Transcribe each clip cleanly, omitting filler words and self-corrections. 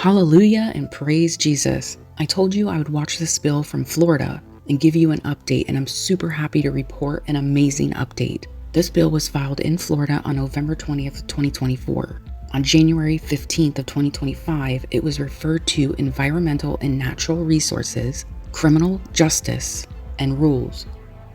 Hallelujah and praise Jesus. I told you I would watch this bill from Florida and give you an update, and I'm super happy to report an amazing update. This bill was filed in Florida on November 20th, 2024. On January 15th of 2025, it was referred to Environmental and Natural Resources, Criminal Justice, and Rules.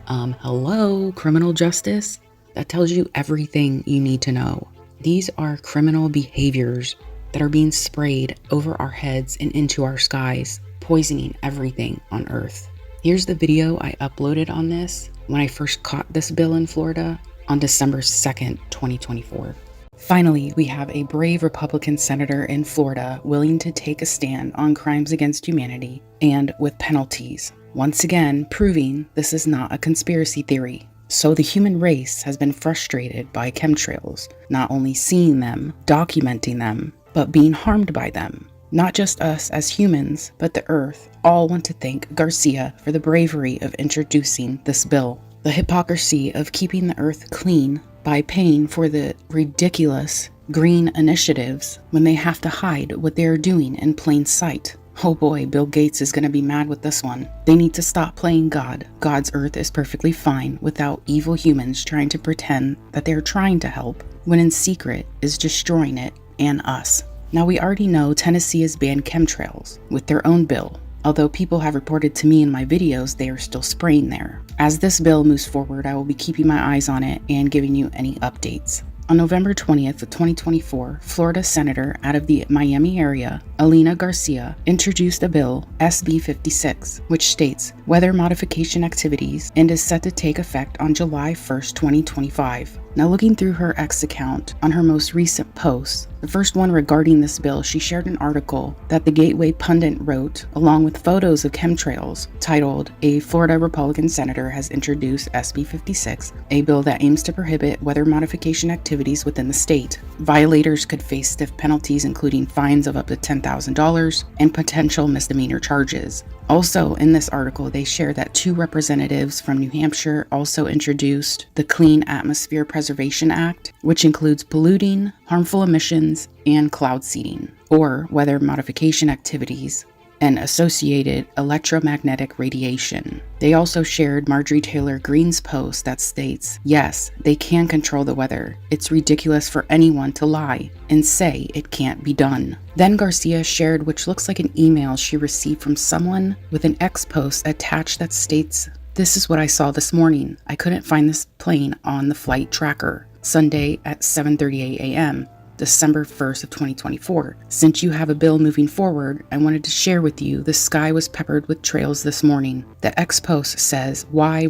Hello, criminal justice? That tells you everything you need to know. These are criminal behaviors that are being sprayed over our heads and into our skies, poisoning everything on Earth. Here's the video I uploaded on this when I first caught this bill in Florida on December 2nd, 2024. Finally, we have a brave Republican senator in Florida willing to take a stand on crimes against humanity and with penalties, once again proving this is not a conspiracy theory. So the human race has been frustrated by chemtrails, not only seeing them, documenting them, but being harmed by them. Not just us as humans, but the Earth all want to thank Garcia for the bravery of introducing this bill. The hypocrisy of keeping the Earth clean by paying for the ridiculous green initiatives when they have to hide what they are doing in plain sight. Oh boy, Bill Gates is going to be mad with this one. They need to stop playing God. God's Earth is perfectly fine without evil humans trying to pretend that they are trying to help, when in secret is destroying it and us. Now, we already know Tennessee has banned chemtrails with their own bill, although people have reported to me in my videos they are still spraying there. As this bill moves forward, I will be keeping my eyes on it and giving you any updates. On November 20th of 2024, Florida Senator out of the Miami area, Alina Garcia, introduced a bill, SB 56, which states weather modification activities and is set to take effect on July 1st, 2025. Now, looking through her X account on her most recent posts, the first one regarding this bill, she shared an article that the Gateway Pundit wrote, along with photos of chemtrails, titled, "A Florida Republican Senator has introduced SB 56, a bill that aims to prohibit weather modification activities within the state. Violators could face stiff penalties, including fines of up to $10,000 and potential misdemeanor charges." Also, in this article, they share that 2 representatives from New Hampshire also introduced the Clean Atmosphere Preservation Act, which includes polluting, harmful emissions, and cloud seeding, or weather modification activities and associated electromagnetic radiation. They also shared Marjorie Taylor Greene's post that states, yes, they can control the weather. It's ridiculous for anyone to lie and say it can't be done. Then Garcia shared which looks like an email she received from someone with an X post attached that states, "This is what I saw this morning. I couldn't find this plane on the flight tracker. Sunday at 7:38 a.m. December 1st of 2024. Since you have a bill moving forward, I wanted to share with you the sky was peppered with trails this morning." The X post says, why?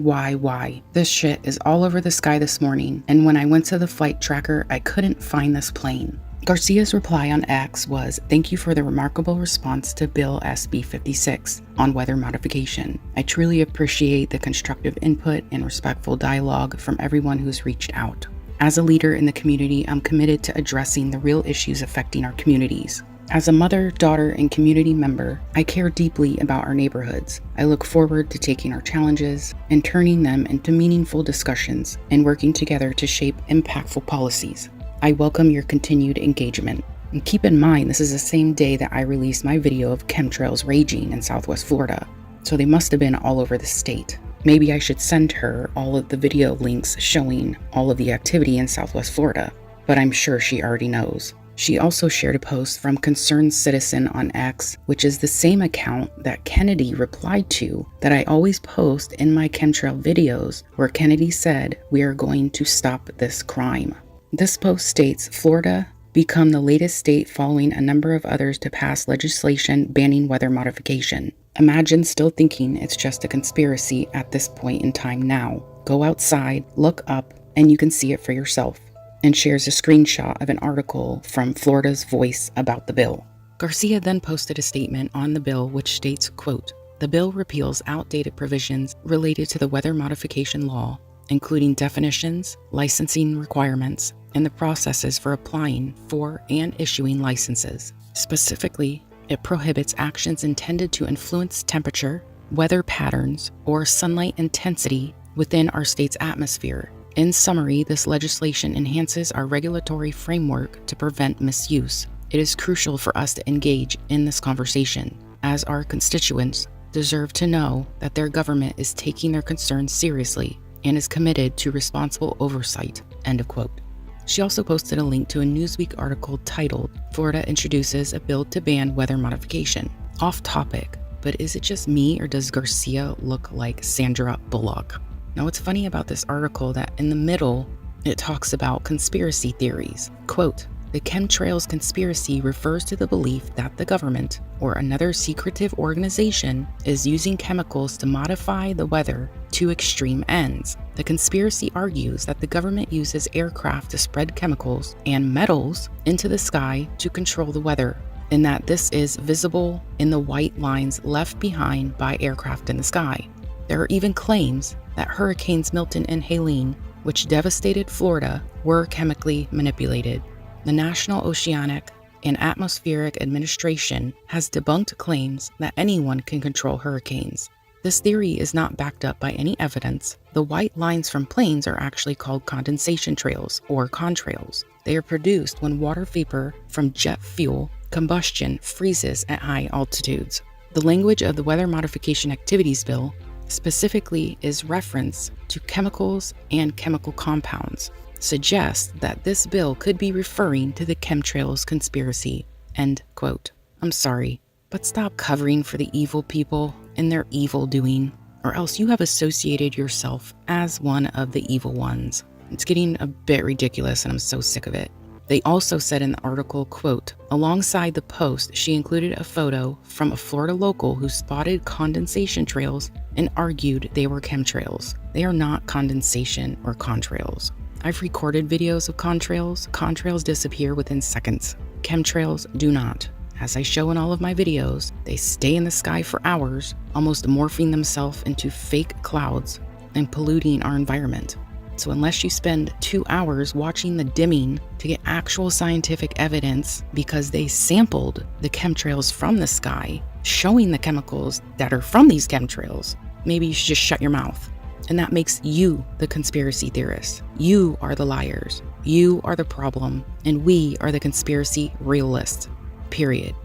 This shit is all over the sky this morning, and when I went to the flight tracker, I couldn't find this plane. Garcia's reply on X was, "Thank you for the remarkable response to Bill SB 56 on weather modification. I truly appreciate the constructive input and respectful dialogue from everyone who's reached out. As a leader in the community, I'm committed to addressing the real issues affecting our communities. As a mother, daughter, and community member, I care deeply about our neighborhoods. I look forward to taking our challenges and turning them into meaningful discussions and working together to shape impactful policies. I welcome your continued engagement." And keep in mind, this is the same day that I released my video of chemtrails raging in Southwest Florida, so they must have been all over the state. Maybe I should send her all of the video links showing all of the activity in Southwest Florida, but I'm sure she already knows. She also shared a post from Concerned Citizen on X, which is the same account that Kennedy replied to that I always post in my chemtrail videos, where Kennedy said, "We are going to stop this crime." This post states, "Florida become the latest state following a number of others to pass legislation banning weather modification. Imagine still thinking it's just a conspiracy at this point in time now. Go outside, look up, and you can see it for yourself," and shares a screenshot of an article from Florida's Voice about the bill. Garcia then posted a statement on the bill which states, quote, "The bill repeals outdated provisions related to the weather modification law, including definitions, licensing requirements, and the processes for applying for and issuing licenses. Specifically, it prohibits actions intended to influence temperature, weather patterns, or sunlight intensity within our state's atmosphere. In summary, this legislation enhances our regulatory framework to prevent misuse. It is crucial for us to engage in this conversation, as our constituents deserve to know that their government is taking their concerns seriously and is committed to responsible oversight." End of quote. She also posted a link to a Newsweek article titled, "Florida Introduces a Bill to Ban Weather Modification." Off topic, but is it just me or does Garcia look like Sandra Bullock? Now, what's funny about this article that in the middle, it talks about conspiracy theories. Quote, "The ChemTrails conspiracy refers to the belief that the government or another secretive organization is using chemicals to modify the weather to extreme ends. The conspiracy argues that the government uses aircraft to spread chemicals and metals into the sky to control the weather, and that this is visible in the white lines left behind by aircraft in the sky. There are even claims that Hurricanes Milton and Helene, which devastated Florida, were chemically manipulated. The National Oceanic and Atmospheric Administration has debunked claims that anyone can control hurricanes. This theory is not backed up by any evidence. The white lines from planes are actually called condensation trails or contrails. They are produced when water vapor from jet fuel combustion freezes at high altitudes. The language of the Weather Modification Activities Bill specifically is reference to chemicals and chemical compounds, suggests that this bill could be referring to the chemtrails conspiracy." End quote. I'm sorry, but stop covering for the evil people and their evil doing, or else you have associated yourself as one of the evil ones. It's getting a bit ridiculous and I'm so sick of it. They also said in the article, quote, "Alongside the post, she included a photo from a Florida local who spotted condensation trails and argued they were chemtrails. They are not condensation or contrails. I've recorded videos of contrails. Contrails disappear within seconds. Chemtrails do not. As I show in all of my videos, they stay in the sky for hours, almost morphing themselves into fake clouds and polluting our environment. So unless you spend 2 hours watching the dimming to get actual scientific evidence because they sampled the chemtrails from the sky, showing the chemicals that are from these chemtrails, maybe you should just shut your mouth. And that makes you the conspiracy theorists. You are the liars. You are the problem. And we are the conspiracy realists. Period.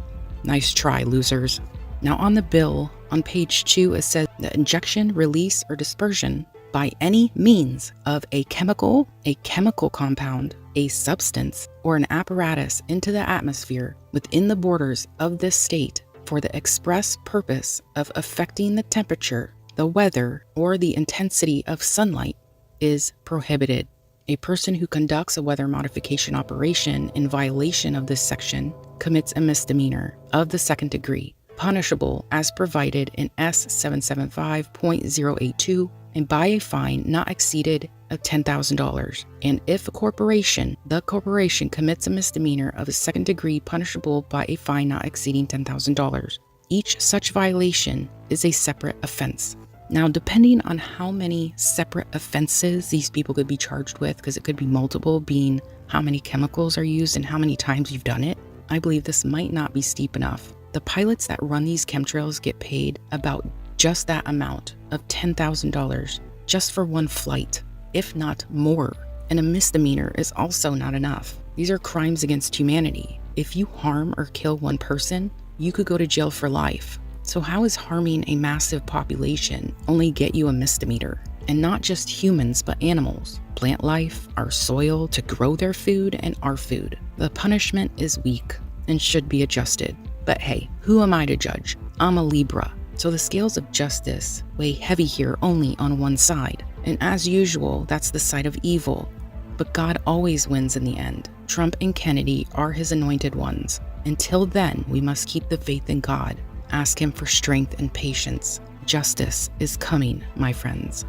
Nice try, losers." Now on the bill, on page 2, it says the injection, release, or dispersion by any means of a chemical compound, a substance, or an apparatus into the atmosphere within the borders of this state for the express purpose of affecting the temperature, the weather, or the intensity of sunlight is prohibited. A person who conducts a weather modification operation in violation of this section commits a misdemeanor of the second degree, punishable as provided in S 775.082 and by a fine not exceeded of $10,000. And if the corporation commits a misdemeanor of the second degree, punishable by a fine not exceeding $10,000. Each such violation is a separate offense. Now, depending on how many separate offenses these people could be charged with, because it could be multiple, being how many chemicals are used and how many times you've done it, I believe this might not be steep enough. The pilots that run these chemtrails get paid about just that amount of $10,000 just for one flight, if not more. And a misdemeanor is also not enough. These are crimes against humanity. If you harm or kill one person, you could go to jail for life. So how is harming a massive population only get you a misdemeanor? And not just humans, but animals, plant life, our soil to grow their food and our food. The punishment is weak and should be adjusted. But hey, who am I to judge? I'm a Libra. So the scales of justice weigh heavy here only on one side. And as usual, that's the side of evil. But God always wins in the end. Trump and Kennedy are his anointed ones. Until then, we must keep the faith in God. Ask him for strength and patience. Justice is coming, my friends.